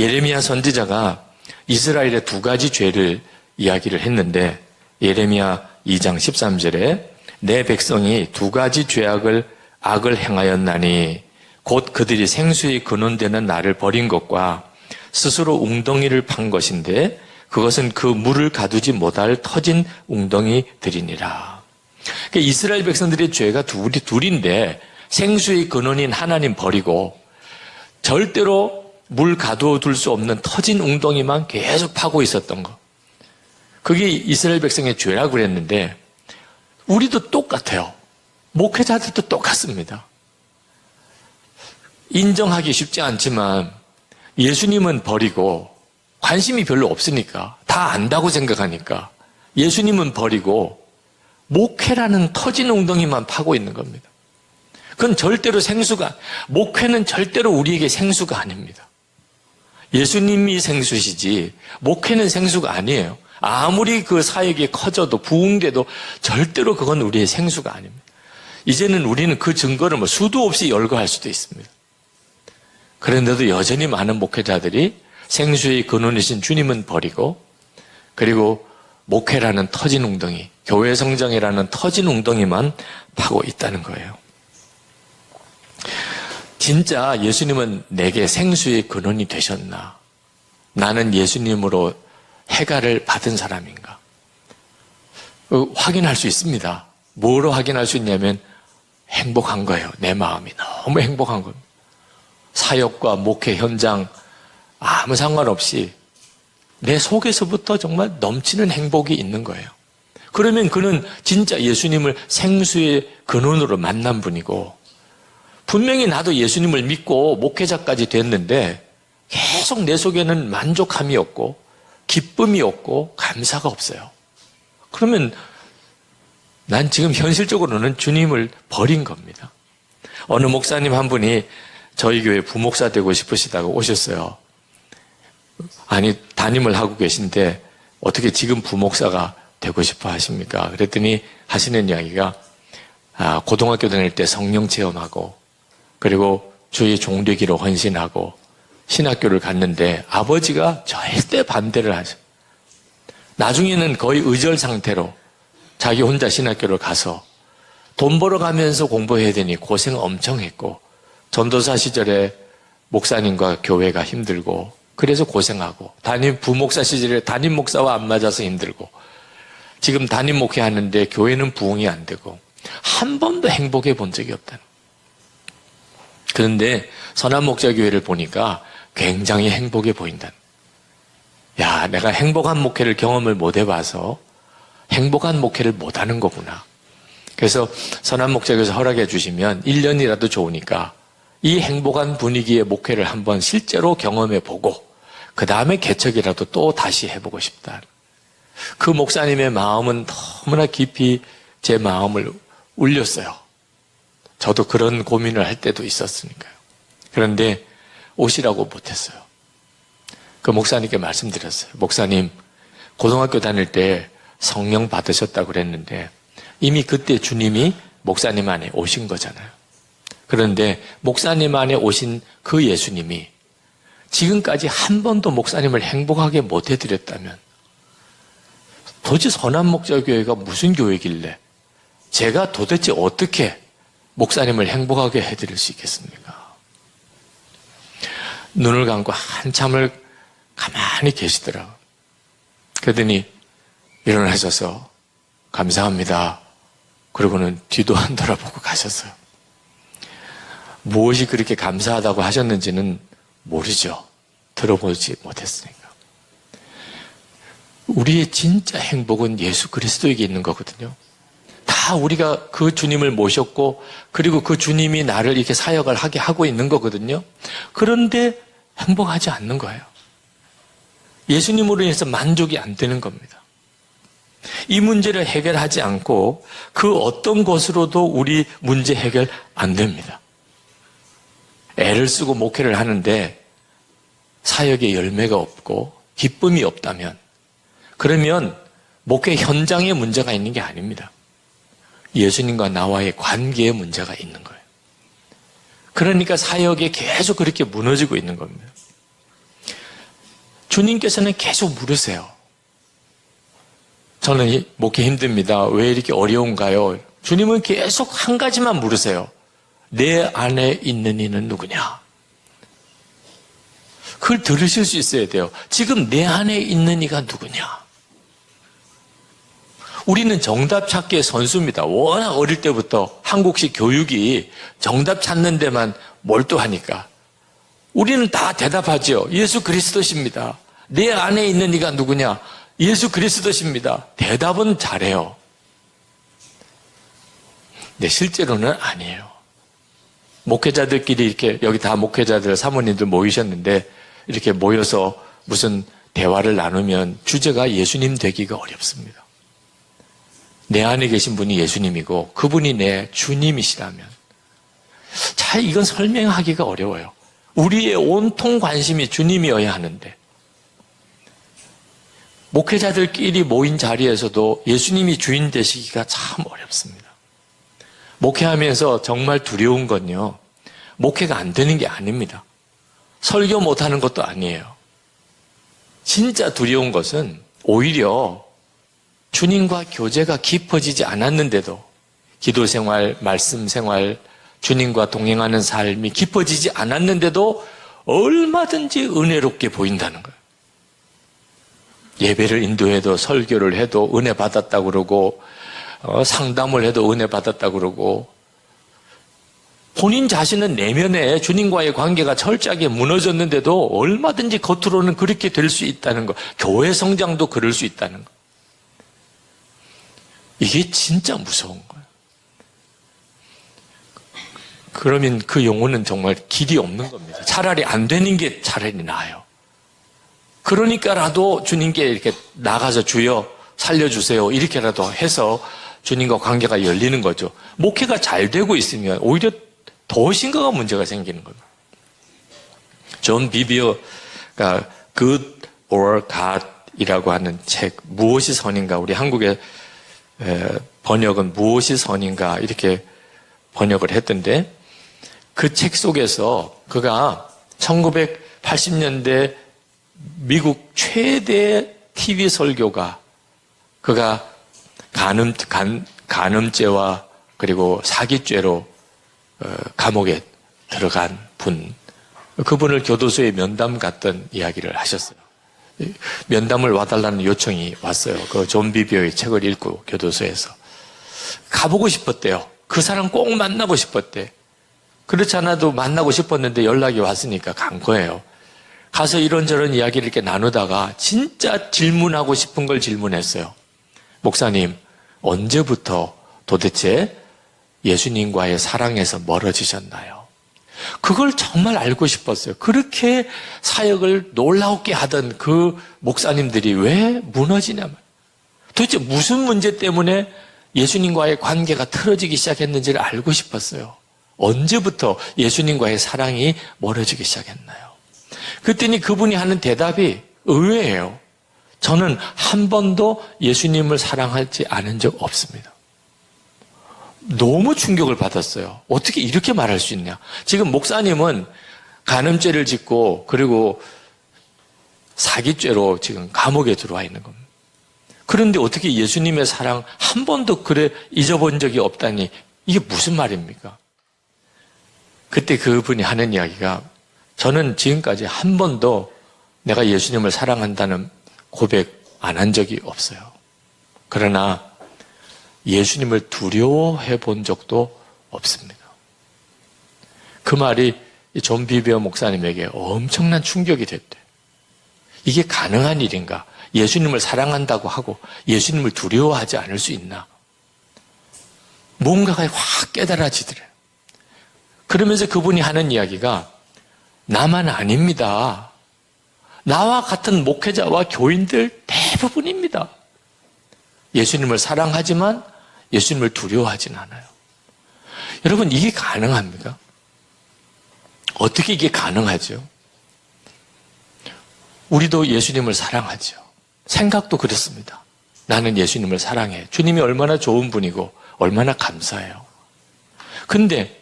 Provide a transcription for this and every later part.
예레미야 선지자가 이스라엘의 두 가지 죄를 이야기를 했는데 예레미야 2장 13절에 내 백성이 두 가지 악을 행하였나니 곧 그들이 생수의 근원되는 나를 버린 것과 스스로 웅덩이를 판 것인데 그것은 그 물을 가두지 못할 터진 웅덩이들이니라. 그러니까 이스라엘 백성들의 죄가 둘인데 생수의 근원인 하나님 버리고 절대로 물 가두어 둘 수 없는 터진 웅덩이만 계속 파고 있었던 거. 그게 이스라엘 백성의 죄라고 그랬는데 우리도 똑같아요. 목회자들도 똑같습니다. 인정하기 쉽지 않지만 예수님은 버리고 관심이 별로 없으니까 다 안다고 생각하니까 예수님은 버리고 목회라는 터진 웅덩이만 파고 있는 겁니다. 그건 절대로 목회는 절대로 우리에게 생수가 아닙니다. 예수님이 생수시지 목회는 생수가 아니에요. 아무리 그 사역이 커져도 부흥돼도 절대로 그건 우리의 생수가 아닙니다. 이제는 우리는 그 증거를 수도 없이 열거할 수도 있습니다. 그런데도 여전히 많은 목회자들이 생수의 근원이신 주님은 버리고 그리고 목회라는 터진 웅덩이, 교회 성장이라는 터진 웅덩이만 파고 있다는 거예요. 진짜 예수님은 내게 생수의 근원이 되셨나? 나는 예수님으로 해갈을 받은 사람인가? 확인할 수 있습니다. 뭐로 확인할 수 있냐면 행복한 거예요. 내 마음이 너무 행복한 겁니다. 사역과 목회 현장 아무 상관없이 내 속에서부터 정말 넘치는 행복이 있는 거예요. 그러면 그는 진짜 예수님을 생수의 근원으로 만난 분이고 분명히 나도 예수님을 믿고 목회자까지 됐는데 계속 내 속에는 만족함이 없고 기쁨이 없고 감사가 없어요. 그러면 난 지금 현실적으로는 주님을 버린 겁니다. 어느 목사님 한 분이 저희 교회 부목사 되고 싶으시다고 오셨어요. 아니 담임을 하고 계신데 어떻게 지금 부목사가 되고 싶어 하십니까? 그랬더니 하시는 이야기가 고등학교 다닐 때 성령 체험하고 그리고 주의 종되기로 헌신하고 신학교를 갔는데 아버지가 절대 반대를 하셔. 나중에는 거의 의절 상태로 자기 혼자 신학교를 가서 돈 벌어가면서 공부해야 되니 고생 엄청 했고 전도사 시절에 목사님과 교회가 힘들고 그래서 고생하고 부목사 시절에 담임 목사와 안 맞아서 힘들고 지금 담임 목회하는데 교회는 부흥이 안 되고 한 번도 행복해 본 적이 없다는. 그런데 선한목자교회를 보니까 굉장히 행복해 보인다. 야, 내가 행복한 목회를 경험을 못 해봐서 행복한 목회를 못 하는 거구나. 그래서 선한목자교회에서 허락해 주시면 1년이라도 좋으니까 이 행복한 분위기의 목회를 한번 실제로 경험해 보고 그 다음에 개척이라도 또 다시 해보고 싶다. 그 목사님의 마음은 너무나 깊이 제 마음을 울렸어요. 저도 그런 고민을 할 때도 있었으니까요. 그런데 오시라고 못했어요. 그 목사님께 말씀드렸어요. 목사님, 고등학교 다닐 때 성령 받으셨다고 그랬는데 이미 그때 주님이 목사님 안에 오신 거잖아요. 그런데 목사님 안에 오신 그 예수님이 지금까지 한 번도 목사님을 행복하게 못 해드렸다면 도대체 선한목자교회가 무슨 교회길래 제가 도대체 어떻게 목사님을 행복하게 해드릴 수 있겠습니까? 눈을 감고 한참을 가만히 계시더라고요. 그러더니 일어나셔서 감사합니다. 그러고는 뒤도 안 돌아보고 가셨어요. 무엇이 그렇게 감사하다고 하셨는지는 모르죠. 들어보지 못했으니까. 우리의 진짜 행복은 예수 그리스도에게 있는 거거든요. 다 우리가 그 주님을 모셨고 그리고 그 주님이 나를 이렇게 사역을 하게 하고 있는 거거든요. 그런데 행복하지 않는 거예요. 예수님으로 인해서 만족이 안 되는 겁니다. 이 문제를 해결하지 않고 그 어떤 것으로도 우리 문제 해결 안 됩니다. 애를 쓰고 목회를 하는데 사역에 열매가 없고 기쁨이 없다면 그러면 목회 현장에 문제가 있는 게 아닙니다. 예수님과 나와의 관계에 문제가 있는 거예요. 그러니까 사역에 계속 그렇게 무너지고 있는 겁니다. 주님께서는 계속 물으세요. 저는 목회 힘듭니다. 왜 이렇게 어려운가요? 주님은 계속 한 가지만 물으세요. 내 안에 있는 이는 누구냐? 그걸 들으실 수 있어야 돼요. 지금 내 안에 있는 이가 누구냐? 우리는 정답 찾기의 선수입니다. 워낙 어릴 때부터 한국식 교육이 정답 찾는 데만 몰두하니까. 우리는 다 대답하죠. 예수 그리스도십니다. 내 안에 있는 이가 누구냐? 예수 그리스도십니다. 대답은 잘해요. 근데 실제로는 아니에요. 목회자들끼리 이렇게, 여기 다 목회자들, 사모님들 모이셨는데 이렇게 모여서 무슨 대화를 나누면 주제가 예수님 되기가 어렵습니다. 내 안에 계신 분이 예수님이고 그분이 내 주님이시라면 잘 이건 설명하기가 어려워요. 우리의 온통 관심이 주님이어야 하는데 목회자들끼리 모인 자리에서도 예수님이 주인 되시기가 참 어렵습니다. 목회하면서 정말 두려운 건요, 목회가 안 되는 게 아닙니다. 설교 못하는 것도 아니에요. 진짜 두려운 것은 오히려 주님과 교제가 깊어지지 않았는데도 기도 생활, 말씀 생활, 주님과 동행하는 삶이 깊어지지 않았는데도 얼마든지 은혜롭게 보인다는 거예요. 예배를 인도해도 설교를 해도 은혜 받았다고 그러고 상담을 해도 은혜 받았다고 그러고 본인 자신은 내면에 주님과의 관계가 철저하게 무너졌는데도 얼마든지 겉으로는 그렇게 될 수 있다는 거. 교회 성장도 그럴 수 있다는 거. 이게 진짜 무서운 거예요. 그러면 그 영혼은 정말 길이 없는 겁니다. 차라리 안 되는 게 차라리 나아요. 그러니까라도 주님께 이렇게 나가서 주여 살려주세요. 이렇게라도 해서 주님과 관계가 열리는 거죠. 목회가 잘 되고 있으면 오히려 더 심각한 문제가 생기는 겁니다. 존 비비어가 Good or God이라고 하는 책, 무엇이 선인가, 우리 한국의 번역은 무엇이 선인가 이렇게 번역을 했던데 그 책 속에서 그가 1980년대 미국 최대 TV 설교가 그가 간음죄와 그리고 사기죄로 감옥에 들어간 분, 그분을 교도소에 면담 갔던 이야기를 하셨어요. 면담을 와달라는 요청이 왔어요. 그 존 비비어의 책을 읽고 교도소에서. 가보고 싶었대요. 그 사람 꼭 만나고 싶었대. 그렇지 않아도 만나고 싶었는데 연락이 왔으니까 간 거예요. 가서 이런저런 이야기를 이렇게 나누다가 진짜 질문하고 싶은 걸 질문했어요. 목사님, 언제부터 도대체 예수님과의 사랑에서 멀어지셨나요? 그걸 정말 알고 싶었어요. 그렇게 사역을 놀라웠게 하던 그 목사님들이 왜 무너지냐면 도대체 무슨 문제 때문에 예수님과의 관계가 틀어지기 시작했는지를 알고 싶었어요. 언제부터 예수님과의 사랑이 멀어지기 시작했나요? 그랬더니 그분이 하는 대답이 의외예요. 저는 한 번도 예수님을 사랑하지 않은 적 없습니다. 너무 충격을 받았어요. 어떻게 이렇게 말할 수 있냐? 지금 목사님은 간음죄를 짓고 그리고 사기죄로 지금 감옥에 들어와 있는 겁니다. 그런데 어떻게 예수님의 사랑 한 번도 그래 잊어본 적이 없다니 이게 무슨 말입니까? 그때 그분이 하는 이야기가 저는 지금까지 한 번도 내가 예수님을 사랑한다는 고백 안 한 적이 없어요. 그러나 예수님을 두려워해 본 적도 없습니다. 그 말이 존 비비어 목사님에게 엄청난 충격이 됐대요. 이게 가능한 일인가? 예수님을 사랑한다고 하고 예수님을 두려워하지 않을 수 있나? 뭔가가 확 깨달아지더래요. 그러면서 그분이 하는 이야기가 나만 아닙니다. 나와 같은 목회자와 교인들 대부분입니다. 예수님을 사랑하지만 예수님을 두려워하진 않아요. 여러분, 이게 가능합니까? 어떻게 이게 가능하죠? 우리도 예수님을 사랑하죠. 생각도 그렇습니다. 나는 예수님을 사랑해. 주님이 얼마나 좋은 분이고 얼마나 감사해요. 근데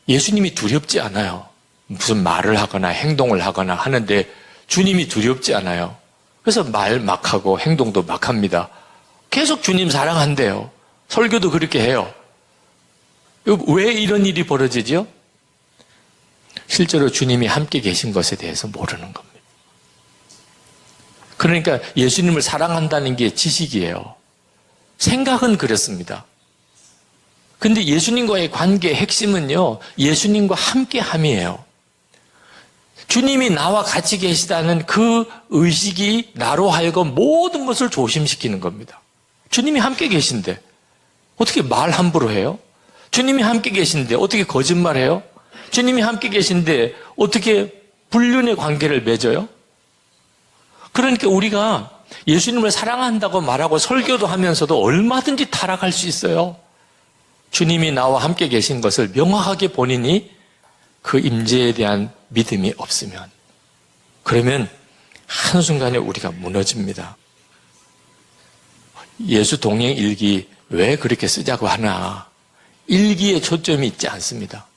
예수님이 두렵지 않아요. 무슨 말을 하거나 행동을 하거나 하는데 주님이 두렵지 않아요. 그래서 말 막 하고 행동도 막 합니다. 계속 주님 사랑한대요. 설교도 그렇게 해요. 왜 이런 일이 벌어지죠? 실제로 주님이 함께 계신 것에 대해서 모르는 겁니다. 그러니까 예수님을 사랑한다는 게 지식이에요. 생각은 그렇습니다. 근데 예수님과의 관계의 핵심은요, 예수님과 함께함이에요. 주님이 나와 같이 계시다는 그 의식이 나로 하여금 모든 것을 조심시키는 겁니다. 주님이 함께 계신데 어떻게 말 함부로 해요? 주님이 함께 계신데 어떻게 거짓말해요? 주님이 함께 계신데 어떻게 불륜의 관계를 맺어요? 그러니까 우리가 예수님을 사랑한다고 말하고 설교도 하면서도 얼마든지 타락할 수 있어요. 주님이 나와 함께 계신 것을 명확하게 본인이 그 임재에 대한 믿음이 없으면, 그러면 한순간에 우리가 무너집니다. 예수 동행 일기 왜 그렇게 쓰자고 하나? 일기에 초점이 있지 않습니다.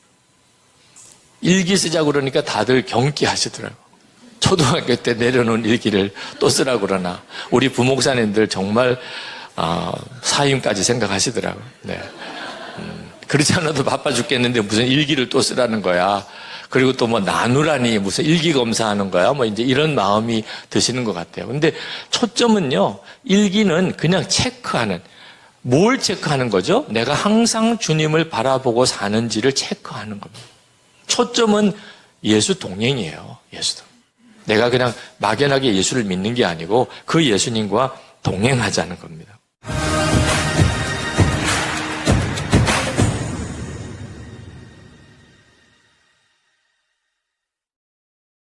일기 쓰자고 그러니까 다들 경기하시더라고요. 초등학교 때 내려놓은 일기를 또 쓰라고 그러나 우리 부목사님들 정말 사임까지 생각하시더라고요. 네. 그렇지 않아도 바빠 죽겠는데 무슨 일기를 또 쓰라는 거야. 그리고 또 뭐 나누라니 무슨 일기 검사하는 거야. 뭐 이제 이런 마음이 드시는 것 같아요. 근데 초점은요, 일기는 그냥 체크하는, 뭘 체크하는 거죠? 내가 항상 주님을 바라보고 사는지를 체크하는 겁니다. 초점은 예수 동행이에요. 예수 동행. 내가 그냥 막연하게 예수를 믿는 게 아니고 그 예수님과 동행하자는 겁니다.